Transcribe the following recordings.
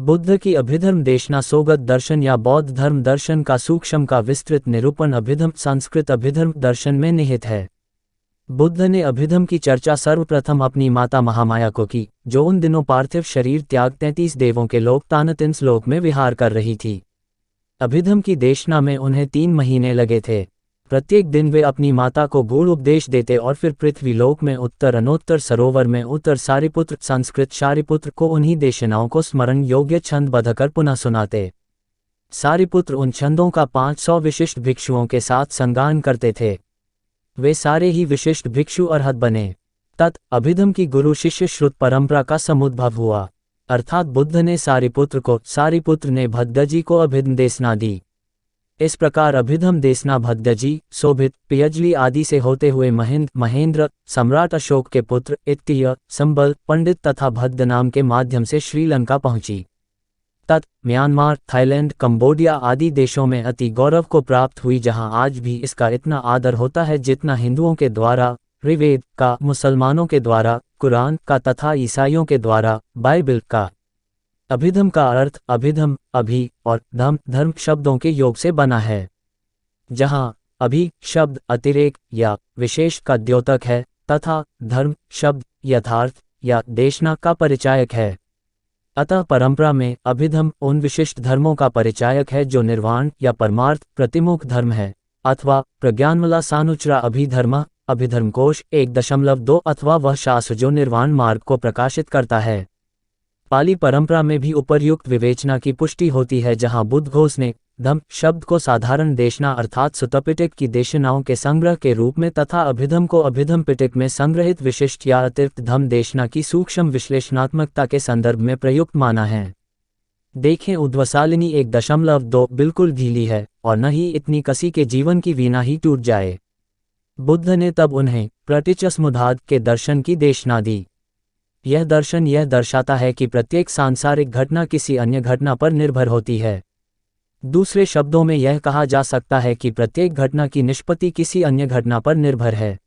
बुद्ध की अभिधर्म देशना सोगत दर्शन या बौद्ध धर्म दर्शन का सूक्ष्म का विस्तृत निरूपण अभिधर्म संस्कृत अभिधर्म दर्शन में निहित है। बुद्ध ने अभिधर्म की चर्चा सर्वप्रथम अपनी माता महामाया को की, जो उन दिनों पार्थिव शरीर त्याग 33 देवों के लोक तानतिंस लोक में विहार कर रही थी। अभिधर्म की देशना में उन्हें 3 महीने लगे थे। प्रत्येक दिन वे अपनी माता को गूढ़ उपदेश देते और फिर पृथ्वी लोक में उत्तर अनोत्तर सरोवर में उत्तर सारिपुत्र संस्कृत शारिपुत्र को उन्हीं देशनाओं को स्मरण योग्य छंद बधकर पुनः सुनाते। सारिपुत्र उन छंदों का 500 विशिष्ट भिक्षुओं के साथ संगान करते थे। वे सारे ही विशिष्ट भिक्षु अरहत बने। अभिधर्म की गुरु शिष्य श्रुत परंपरा का समुद्भव हुआ, अर्थात बुद्ध ने सारिपुत्र को, सारिपुत्र ने भद्दजी को अभिधर्म देशना दी। इस प्रकार अभिधर्म देशना भद्दजी, शोभित, पियजली आदि से होते हुए महिंद, महेंद्र, सम्राट अशोक के पुत्र इत्तीय, संबल, पंडित तथा भद्द नाम के माध्यम से श्रीलंका पहुंची। म्यांमार, थाईलैंड, कंबोडिया आदि देशों में अति गौरव को प्राप्त हुई, जहां आज भी इसका इतना आदर होता है जितना हिंदुओं के द्वारा ऋग्वेद का, मुसलमानों के द्वारा कुरान का तथा ईसाइयों के द्वारा बाइबिल का। अभिधर्म का अर्थ अभिधर्म, अभि और धम, धर्म शब्दों के योग से बना है, जहां अभि शब्द अतिरेक या विशेष का द्योतक है तथा धर्म शब्द यथार्थ या देशना का परिचायक है। अतः परंपरा में अभिधर्म उन विशिष्ट धर्मों का परिचायक है जो निर्वाण या परमार्थ प्रतिमुख धर्म है, अथवा प्रज्ञानमला सानुचरा अभिधर्म, अभिधर्मकोश 1.2 अथवा वह शास्त्र जो निर्वाण मार्ग को प्रकाशित करता है। पाली परंपरा में भी उपर्युक्त विवेचना की पुष्टि होती है, जहां बुद्धघोष ने धम्म शब्द को साधारण देशना अर्थात सुत्तपिटक की देशनाओं के संग्रह के रूप में तथा अभिधर्म को अभिधर्म पिटक में संग्रहित विशिष्ट या अतिरिक्त धम्म देशना की सूक्ष्म विश्लेषणात्मकता के संदर्भ में प्रयुक्त माना है। देखें उद्वसालिनी 1.2 बिल्कुल ढीली है और न ही इतनी कसी के जीवन की वीणा ही टूट जाए। बुद्ध ने तब उन्हें प्रतिचस्मुदाद के दर्शन की देशना दी। यह दर्शन यह दर्शाता है कि प्रत्येक सांसारिक घटना किसी अन्य घटना पर निर्भर होती है। दूसरे शब्दों में यह कहा जा सकता है कि प्रत्येक घटना की निष्पत्ति किसी अन्य घटना पर निर्भर है।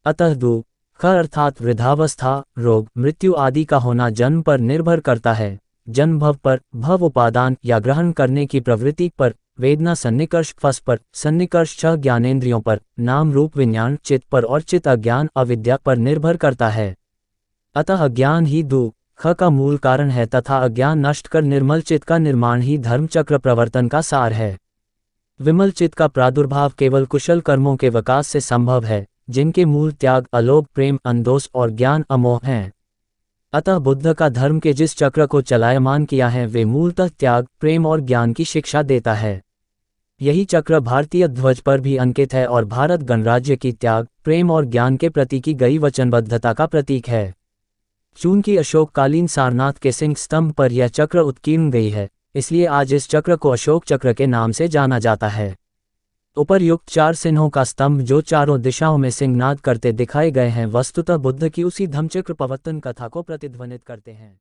अतः दुख अर्थात वृद्धावस्था, रोग, मृत्यु आदि का होना जन्म पर निर्भर करता है, जन्म भव पर, भव उपादान या ग्रहण करने की प्रवृत्ति पर, वेदना सन्निकर्ष फस पर, सन्निकर्ष 6 ज्ञानेंद्रियों पर, नाम रूप विज्ञान चित्त पर और चित्त अज्ञान अविद्या पर निर्भर करता है। अतः अज्ञान ही दुख का मूल कारण है तथा अज्ञान नष्ट कर निर्मल चित्त का निर्माण ही धर्म चक्र प्रवर्तन का सार है। विमल चित्त का प्रादुर्भाव केवल कुशल कर्मों के विकास से संभव है, जिनके मूल त्याग, अलोभ, प्रेम, अंदोष और ज्ञान अमोह हैं। अतः बुद्ध का धर्म के जिस चक्र को चलायमान किया है वे मूलतः त्याग, प्रेम और ज्ञान की शिक्षा देता है। यही चक्र भारतीय ध्वज पर भी अंकित है और भारत गणराज्य की त्याग, प्रेम और ज्ञान के प्रति की गई वचनबद्धता का प्रतीक है। चूंकि अशोककालीन सारनाथ के सिंह स्तंभ पर यह चक्र उत्कीर्ण गई है, इसलिए आज इस चक्र को अशोक चक्र के नाम से जाना जाता है। उपर्युक्त 4 सिंहों का स्तंभ जो चारों दिशाओं में सिंहनाद करते दिखाए गए हैं, वस्तुतः बुद्ध की उसी धम्मचक्र प्रवर्तन कथा को प्रतिध्वनित करते हैं।